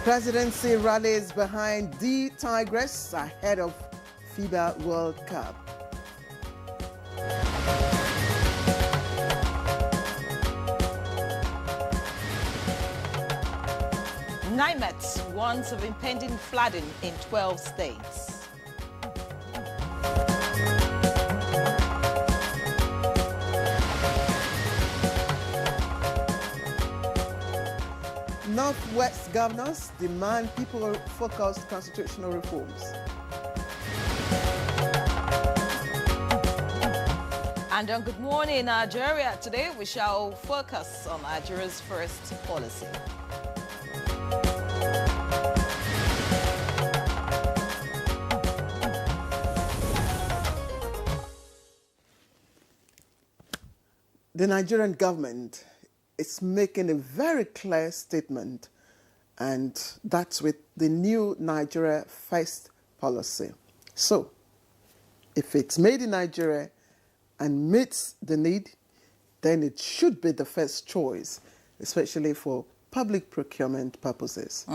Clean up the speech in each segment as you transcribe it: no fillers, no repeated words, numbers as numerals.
Presidency rallies behind the Tigress ahead of FIBA World Cup. NIMET warns of impending flooding in 12 states. Northwest governors demand people-focused constitutional reforms. And on Good Morning Nigeria, today we shall focus on Nigeria's first policy. The Nigerian government is making a very clear statement, and that's with the new Nigeria First policy. So, if it's made in Nigeria and meets the need, then it should be the first choice, especially for public procurement purposes.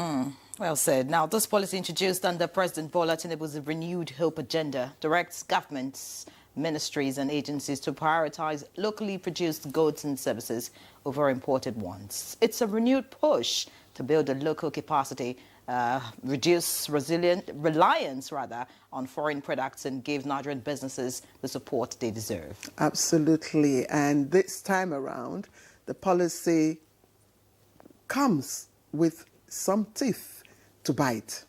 Well said. Now, this policy introduced under President Bola Tinubu's renewed hope agenda directs governments, ministries and agencies to prioritize locally produced goods and services over imported ones. It's a renewed push to build a local capacity, reduce reliance on foreign products and give Nigerian businesses the support they deserve. Absolutely. And this time around, the policy comes with some teeth to bite.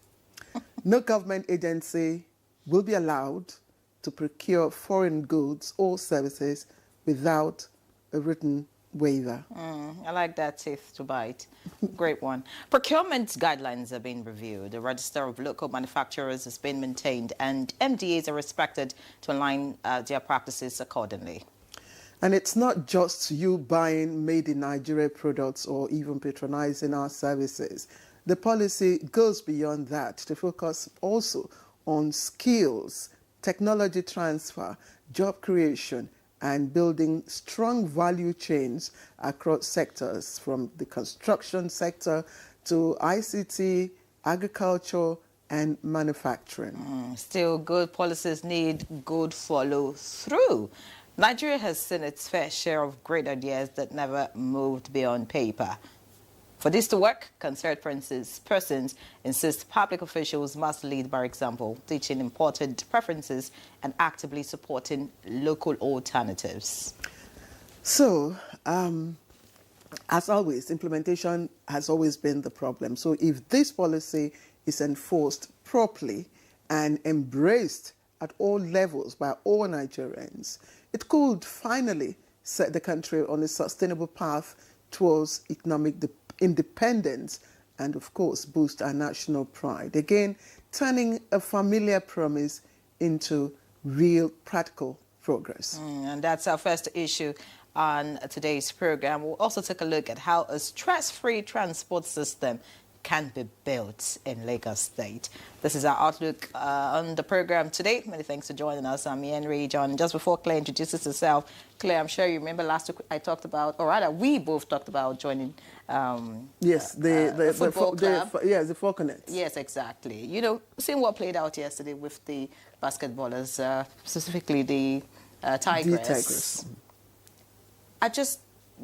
No government agency will be allowed to procure foreign goods or services without a written waiver. I like that teeth to bite. Great one. Procurement guidelines are being reviewed. The register of local manufacturers has been maintained, and MDAs are expected to align their practices accordingly. And it's not just you buying made in Nigeria products or even patronizing our services. The policy goes beyond that to focus also on skills, technology transfer, job creation, and building strong value chains across sectors, from the construction sector to ICT, agriculture, and manufacturing. Still, good policies need good follow-through. Nigeria has seen its fair share of great ideas that never moved beyond paper. For this to work, concerned persons insist public officials must lead by example, teaching imported preferences and actively supporting local alternatives. So, as always, implementation has always been the problem. So if this policy is enforced properly and embraced at all levels by all Nigerians, it could finally set the country on a sustainable path towards economic independence and, of course, boost our national pride. Again, turning a familiar promise into real practical progress. And that's our first issue on today's program. We'll also take a look at how a stress-free transport system can be built in Lagos State. This is our outlook on the program today. Many thanks for joining us. I'm Henry John. Just before Claire introduces herself, Claire, I'm sure you remember last week I talked about, or rather we both talked about joining yes, the football club. Yes, the Falconets. Yes, exactly. You know, seeing what played out yesterday with the basketballers, specifically the Tigress. The Tigress. I just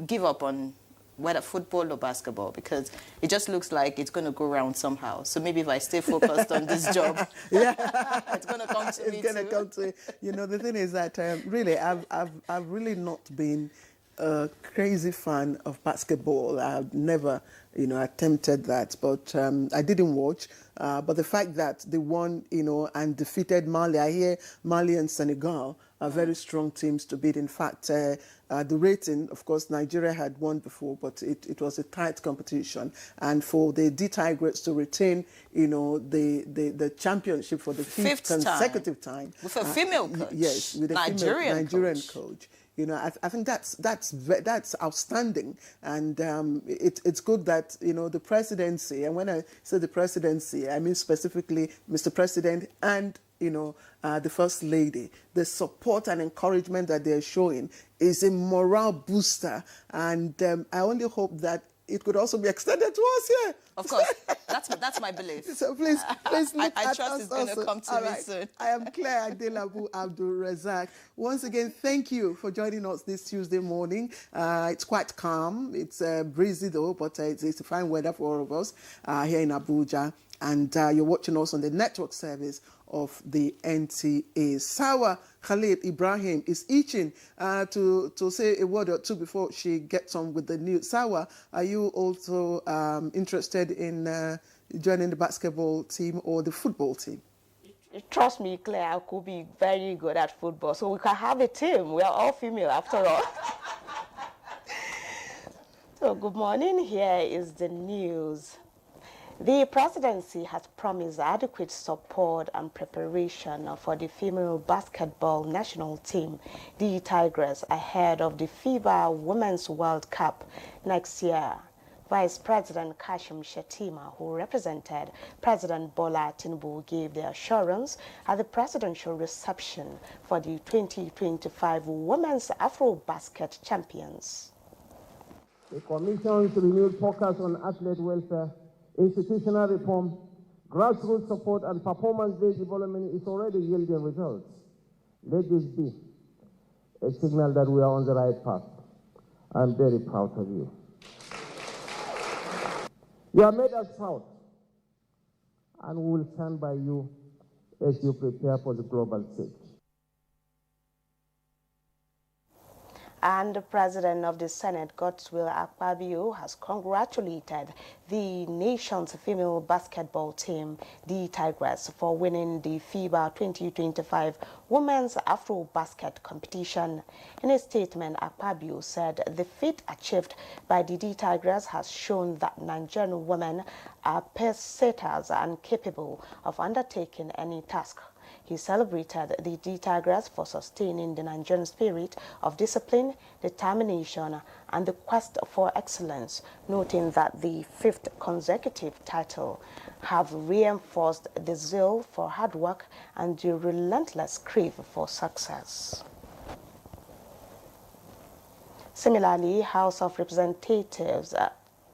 give up on whether football or basketball, because it just looks like it's going to go around somehow. So maybe if I stay focused on this job, it's going to come to me. It's going to come to you know. The thing is that really, I've really not been a crazy fan of basketball. I've never, attempted that, but I didn't watch. But the fact that they won, and defeated Mali, I hear Mali and Senegal are very strong teams to beat. In fact, the rating, of course, Nigeria had won before, but it was a tight competition. And for the Tigress to retain, the championship for the fifth consecutive time. With a female coach. Yes, with a Nigerian coach. I think that's outstanding, and it's good that the presidency. And when I say the presidency, I mean specifically Mr. President and the First Lady. The support and encouragement that they're showing is a morale booster, and I only hope that it could also be extended to us here. Of course, that's my belief. So please look I at trust us it's going also. to come to All me right. soon. I am Claire Adelabu Abdul Razak. Once again, thank you for joining us this Tuesday morning. It's quite calm. It's breezy though, but it's fine weather for all of us here in Abuja. And you're watching us on the network service of the NTA. Sawa Khalid Ibrahim is itching to say a word or two before she gets on with the news. Sawa, are you also interested in joining the basketball team or the football team? Trust me, Claire, I could be very good at football, so we can have a team. We are all female after all. So good morning, here is the news. The presidency has promised adequate support and preparation for the female basketball national team, the Tigers, ahead of the FIBA Women's World Cup next year. Vice President Kashim Shettima, who represented President Bola Tinubu, gave the assurance at the presidential reception for the 2025 Women's Afro-Basket Champions. The Commission's renewed focus on athlete welfare, institutional reform, grassroots support, and performance-based development is already yielding results. Let this be a signal that we are on the right path. I'm very proud of you. You have made us proud, and we will stand by you as you prepare for the global stage. And the President of the Senate, Godswill Akpabio, has congratulated the nation's female basketball team, the Tigers, for winning the FIBA 2025 Women's Afro-Basket competition. In a statement, Akpabio said the feat achieved by the Tigers has shown that Nigerian women are pace-setters and capable of undertaking any task. He celebrated the Tigers for sustaining the Nigerian spirit of discipline, determination, and the quest for excellence, noting that the fifth consecutive title have reinforced the zeal for hard work and the relentless crave for success. Similarly, House of Representatives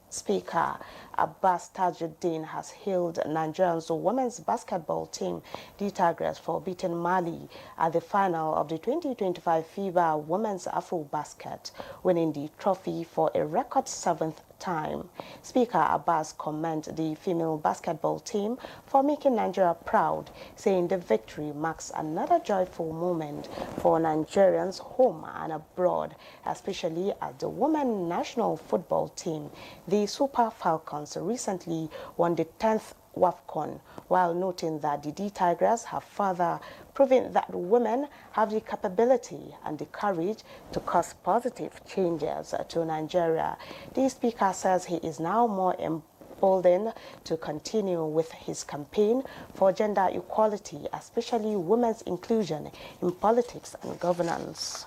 Speaker Abbas Tajuddin has hailed Nigeria's women's basketball team, the Tigers, for beating Mali at the final of the 2025 FIBA Women's Afro-Basket, winning the trophy for a record 7th time. Speaker Abbas commended the female basketball team for making Nigeria proud, saying the victory marks another joyful moment for Nigerians home and abroad, especially as the women national football team, the Super Falcons, recently won the 10th WAFCON, while noting that the Tigers have further proven that women have the capability and the courage to cause positive changes to Nigeria. The speaker says he is now more emboldened to continue with his campaign for gender equality, especially women's inclusion in politics and governance.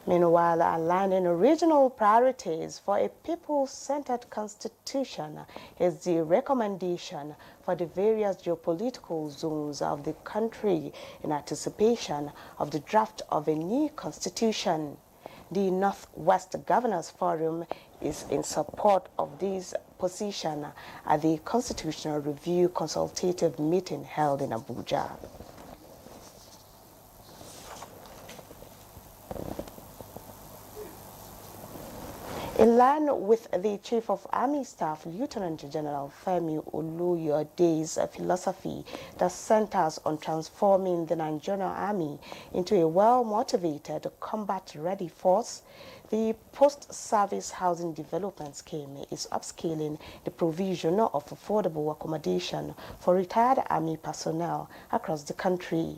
Meanwhile, aligning regional priorities for a people-centered constitution is the recommendation for the various geopolitical zones of the country in anticipation of the draft of a new constitution. The Northwest Governors Forum is in support of this position at the Constitutional Review Consultative Meeting held in Abuja. In line with the Chief of Army Staff, Lieutenant General Femi Oluyode's philosophy that centers on transforming the Nigerian Army into a well-motivated, combat-ready force, the Post-Service Housing Development Scheme is upscaling the provision of affordable accommodation for retired Army personnel across the country.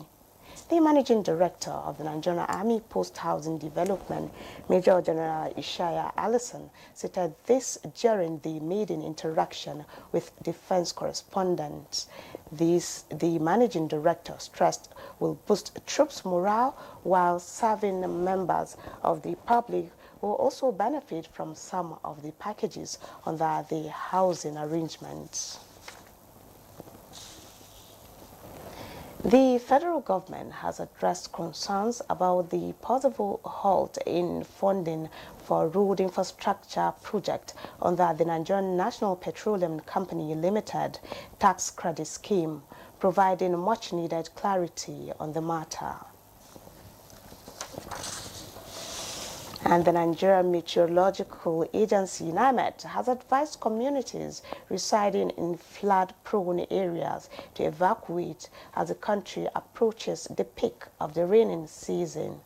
The Managing Director of the Nigerian Army Post Housing Development, Major General Ishaya Allison, stated this during the maiden interaction with defense correspondents. The Managing Director stressed will boost troops' morale while serving members of the public will also benefit from some of the packages under the housing arrangements. The federal government has addressed concerns about the possible halt in funding for road infrastructure project under the Nigerian National Petroleum Company Limited tax credit scheme, providing much-needed clarity on the matter. And the Nigerian Meteorological Agency, NIMET, has advised communities residing in flood-prone areas to evacuate as the country approaches the peak of the raining season.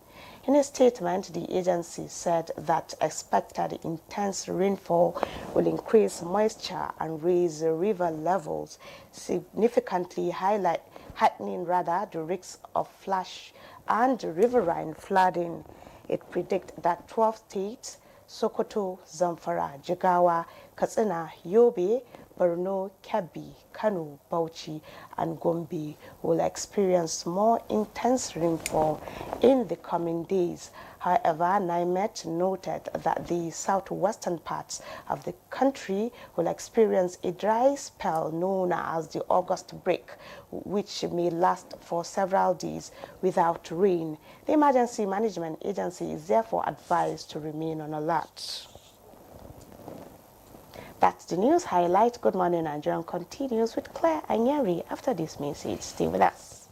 In a statement, the agency said that expected intense rainfall will increase moisture and raise river levels, significantly heightening the risk of flash and riverine flooding. It predicts that 12 states, Sokoto, Zamfara, Jigawa, Katsina, Yobe, Borno, Kebbi, Kano, Bauchi, and Gombe will experience more intense rainfall in the coming days. However, NIMET noted that the southwestern parts of the country will experience a dry spell known as the August break, which may last for several days without rain. The Emergency Management Agency is therefore advised to remain on alert. That's the news highlight. Good morning, Nigerian continues with Claire Anyeri after this message. Stay with us.